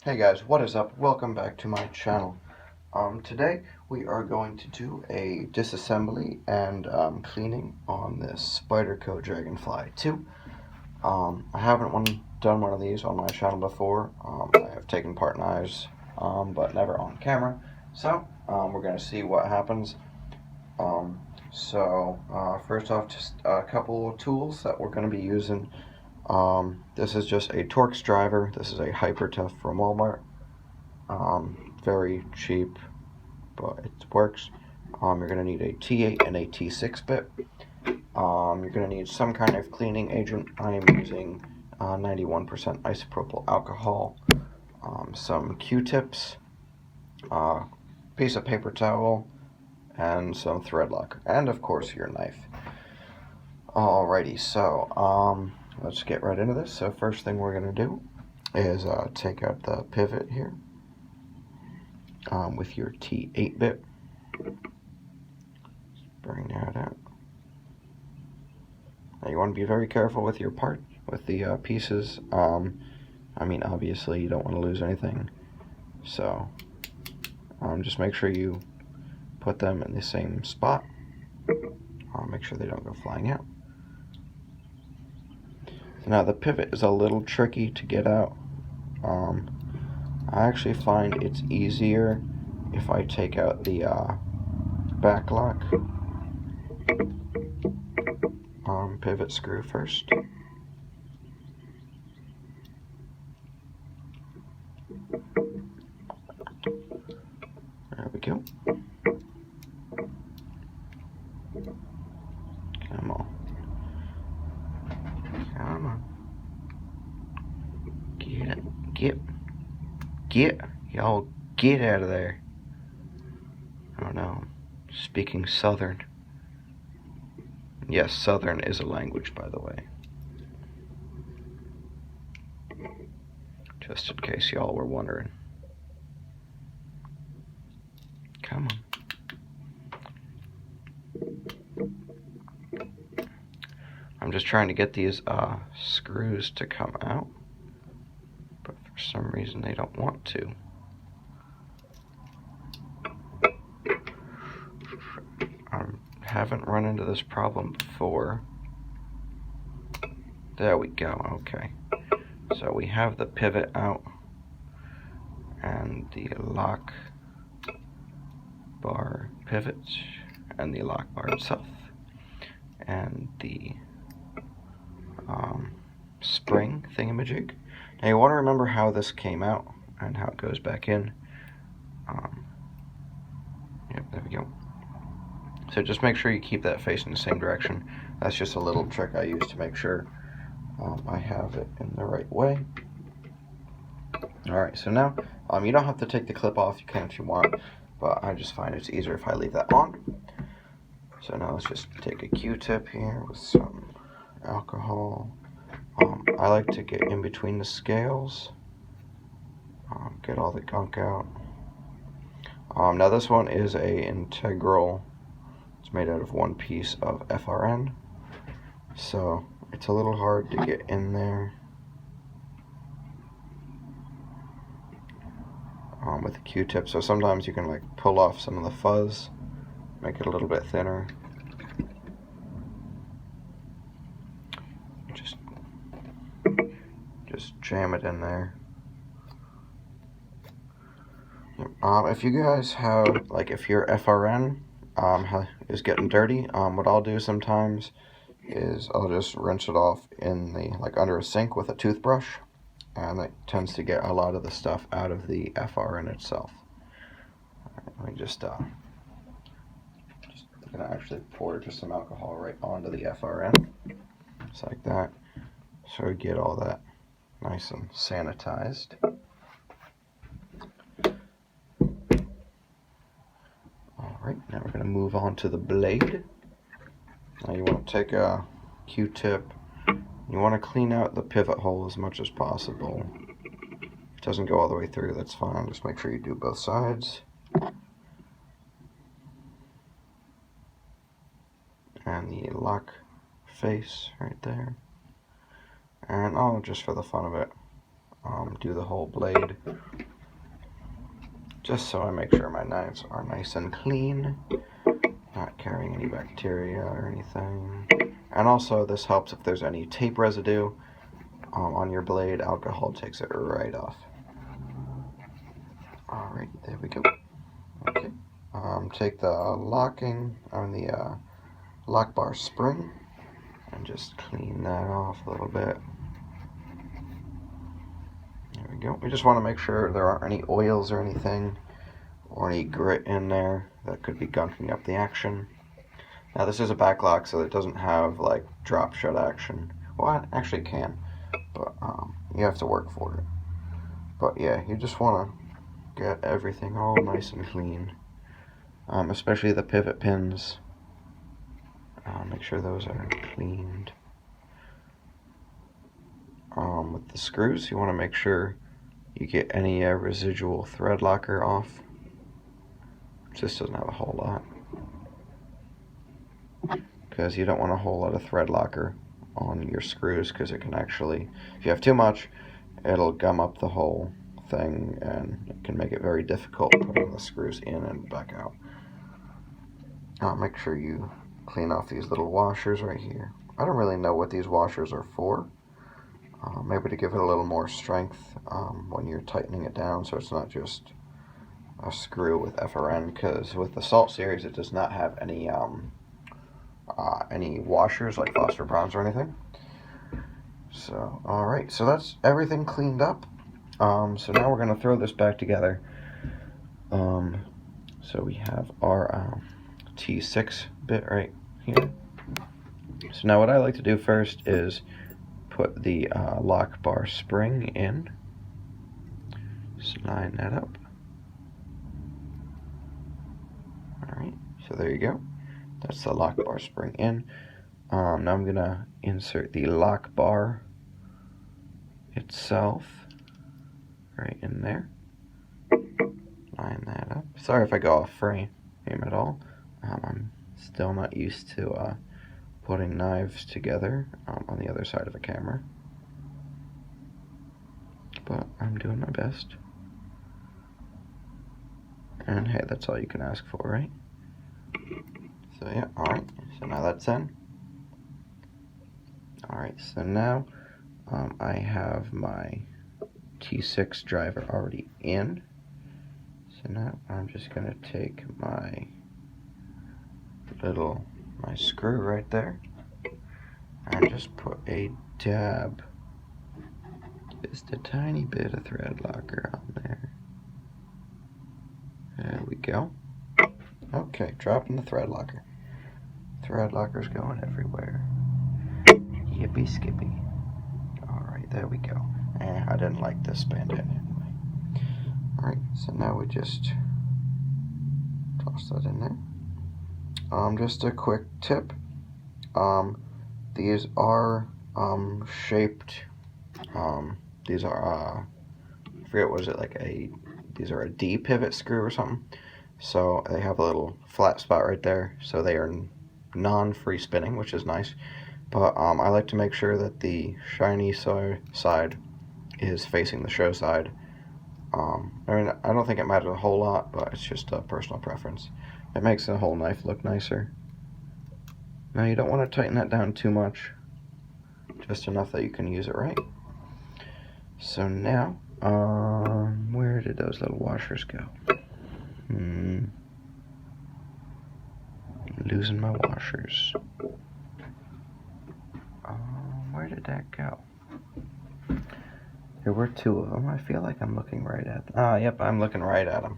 Hey guys, what is up? Welcome back to my channel. Today we are going to do a disassembly and cleaning on this Spyderco Dragonfly 2. I haven't done one of these on my channel before. I have taken part knives, but never on camera. So we're going to see what happens. First off, just a couple of tools that we're going to be using. This is just a Torx driver. This is a Hyper Tough from Walmart. Very cheap, but it works. You're going to need a T8 and a T6 bit. You're going to need some kind of cleaning agent. I am using 91% isopropyl alcohol, some Q-tips, piece of paper towel, and some thread locker, and of course your knife. Alrighty, so let's get right into this. So first thing we're going to do is take out the pivot here. With your T8 bit. Bring that out. Now you want to be very careful with your part, with the pieces. I mean, obviously you don't want to lose anything, so just make sure you put them in the same spot. Make sure they don't go flying out. Now the pivot is a little tricky to get out. I actually find it's easier if I take out the back lock pivot screw first. There we go. Come on. Come on. Get it. Get. Y'all get out of there. I don't know. Speaking Southern. Yes, Southern is a language, by the way. Just in case y'all were wondering. Come on. I'm just trying to get these screws to come out, but for some reason they don't want to. I haven't run into this problem before. There we go. Okay, so we have the pivot out and the lock bar pivot and the lock bar itself and the spring thingamajig. Now you want to remember how this came out and how it goes back in. Yep, there we go. So just make sure you keep that facing the same direction. That's just a little trick I use to make sure I have it in the right way. Alright, so now you don't have to take the clip off. You can if you want, but I just find it's easier if I leave that on. So now let's just take a Q-tip here with some alcohol. I like to get in between the scales, get all the gunk out. Now this one is a integral. It's made out of one piece of FRN, so it's a little hard to get in there with the Q-tip. So sometimes you can like pull off some of the fuzz, make it a little bit thinner. Just jam it in there. If you guys have, like, if your FRN is getting dirty, what I'll do sometimes is I'll just rinse it off in the, like, under a sink with a toothbrush, and it tends to get a lot of the stuff out of the FRN itself. Alright, let me just gonna actually pour just some alcohol right onto the FRN, just like that, so we get all that nice and sanitized. Alright, now we're going to move on to the blade. Now you want to take a Q-tip. You want to clean out the pivot hole as much as possible. If it doesn't go all the way through, that's fine. Just make sure you do both sides. And the lock face right there. And just for the fun of it, do the whole blade, just so I make sure my knives are nice and clean, not carrying any bacteria or anything. And also this helps if there's any tape residue on your blade. Alcohol takes it right off. Alright, there we go. Okay. Take the locking on the lock bar spring and just clean that off a little bit. There we go. We just want to make sure there aren't any oils or anything, or any grit in there that could be gunking up the action. Now this is a back lock, so it doesn't have like drop shut action. Well, it actually can, but you have to work for it. But yeah, you just want to get everything all nice and clean, especially the pivot pins. Make sure those are cleaned. With the screws, you want to make sure you get any residual thread locker off. This doesn't have a whole lot, because you don't want a whole lot of thread locker on your screws, because it can actually, if you have too much, it'll gum up the whole thing and it can make it very difficult putting the screws in and back out. Make sure you clean off these little washers right here. I don't really know what these washers are for. Maybe to give it a little more strength when you're tightening it down, so it's not just a screw with FRN, because with the Salt series it does not have any washers like Foster Browns or anything. So alright, so that's everything cleaned up. So now we're going to throw this back together. So we have our T6 bit right here. So now what I like to do first is put the lock bar spring in. Just line that up. Alright, so there you go. That's the lock bar spring in. Now I'm going to insert the lock bar itself right in there. Line that up. Sorry if I go off frame at all. I'm still not used to putting knives together on the other side of a camera, but I'm doing my best. And hey, that's all you can ask for, right? So yeah, alright, so now that's in. Alright, so now I have my T6 driver already in. So now I'm just going to take my screw right there and just put a dab, just a tiny bit of thread locker on there. There we go. Okay, dropping the thread locker. Thread locker's going everywhere. Yippee skippy. Alright, there we go. I didn't like this bandana anyway. Alright, so now we just toss that in there. Just a quick tip. These are shaped. These are I forget, was it like these are a D pivot screw or something. So they have a little flat spot right there. So they are non-free spinning, which is nice. But I like to make sure that the shiny side is facing the show side. I mean, I don't think it matters a whole lot, but it's just a personal preference. It makes the whole knife look nicer. Now you don't want to tighten that down too much, just enough that you can use it right. So now, where did those little washers go? Losing my washers. Where did that go? There were two of them. I feel like I'm looking right at them. Yep, I'm looking right at them.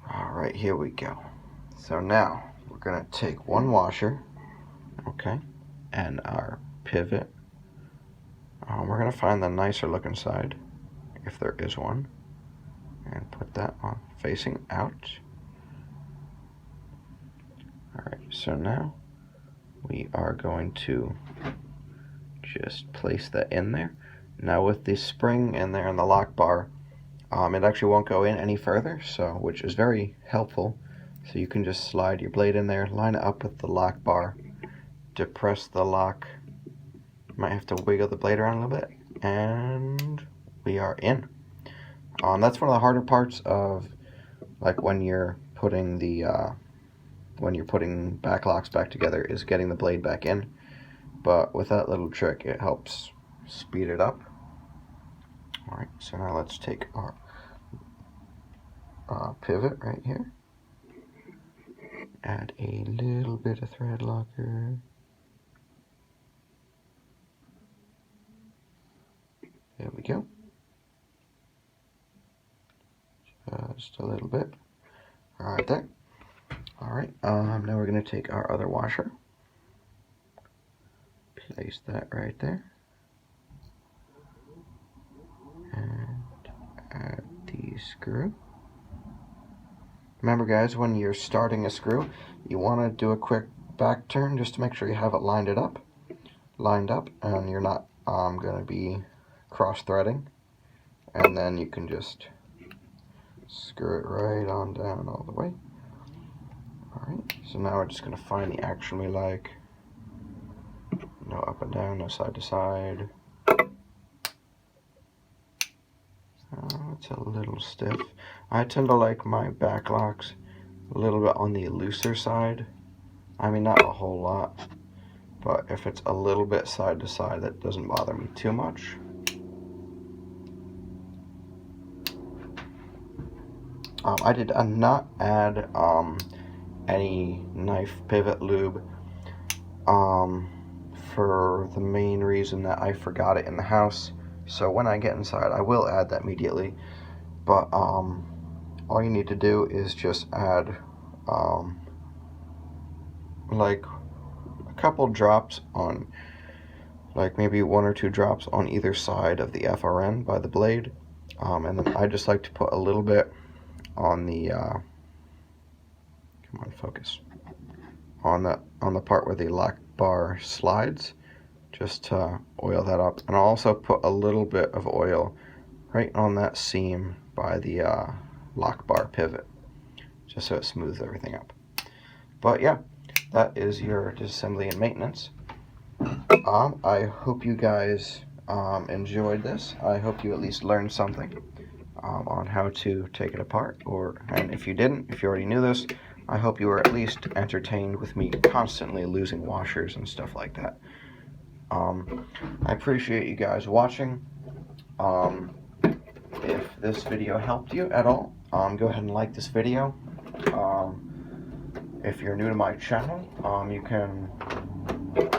Alright, here we go. So now, we're going to take one washer, okay, and our pivot. We're going to find the nicer looking side, if there is one, and put that on facing out. Alright, so now we are going to just place that in there. Now with the spring in there and the lock bar, it actually won't go in any further, so which is very helpful. So you can just slide your blade in there, line it up with the lock bar, depress the lock Might have to wiggle the blade around a little bit, and we are in. That's one of the harder parts of, like, when you're putting the backlocks back together, is getting the blade back in. But with that little trick, it helps speed it up. All right, so now let's take our pivot right here. Add a little bit of thread locker. There we go. Just a little bit. Right there. Alright, now we're going to take our other washer. Place that right there. And add the screw. Remember guys, when you're starting a screw, you want to do a quick back turn just to make sure you have it lined up, and you're not going to be cross-threading. And then you can just screw it right on down all the way. Alright, so now we're just going to find the action we like. No up and down, no side to side. It's a little stiff. I tend to like my backlocks a little bit on the looser side. I mean, not a whole lot, but if it's a little bit side to side, that doesn't bother me too much. I did not add any knife pivot lube for the main reason that I forgot it in the house. So when I get inside, I will add that immediately. But all you need to do is just add like a couple drops on, like maybe 1 or 2 drops on either side of the FRN by the blade, and then I just like to put a little bit on the come on, focus, on the part where the lock bar slides, just to oil that up. And I'll also put a little bit of oil right on that seam by the lock bar pivot, just so it smooths everything up. But yeah, that is your disassembly and maintenance. I hope you guys enjoyed this. I hope you at least learned something on how to take it apart, and if you didn't, if you already knew this, I hope you were at least entertained with me constantly losing washers and stuff like that. I appreciate you guys watching. If this video helped you at all, go ahead and like this video. If you're new to my channel,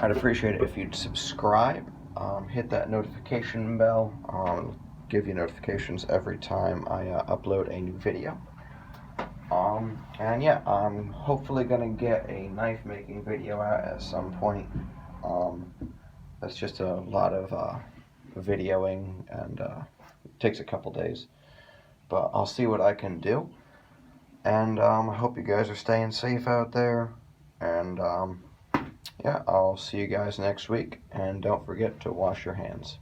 I'd appreciate it if you'd subscribe, hit that notification bell, give you notifications every time I upload a new video. And yeah, I'm hopefully gonna get a knife making video out at some point. That's just a lot of videoing, and it takes a couple days, but I'll see what I can do. And I hope you guys are staying safe out there, and yeah, I'll see you guys next week, and don't forget to wash your hands.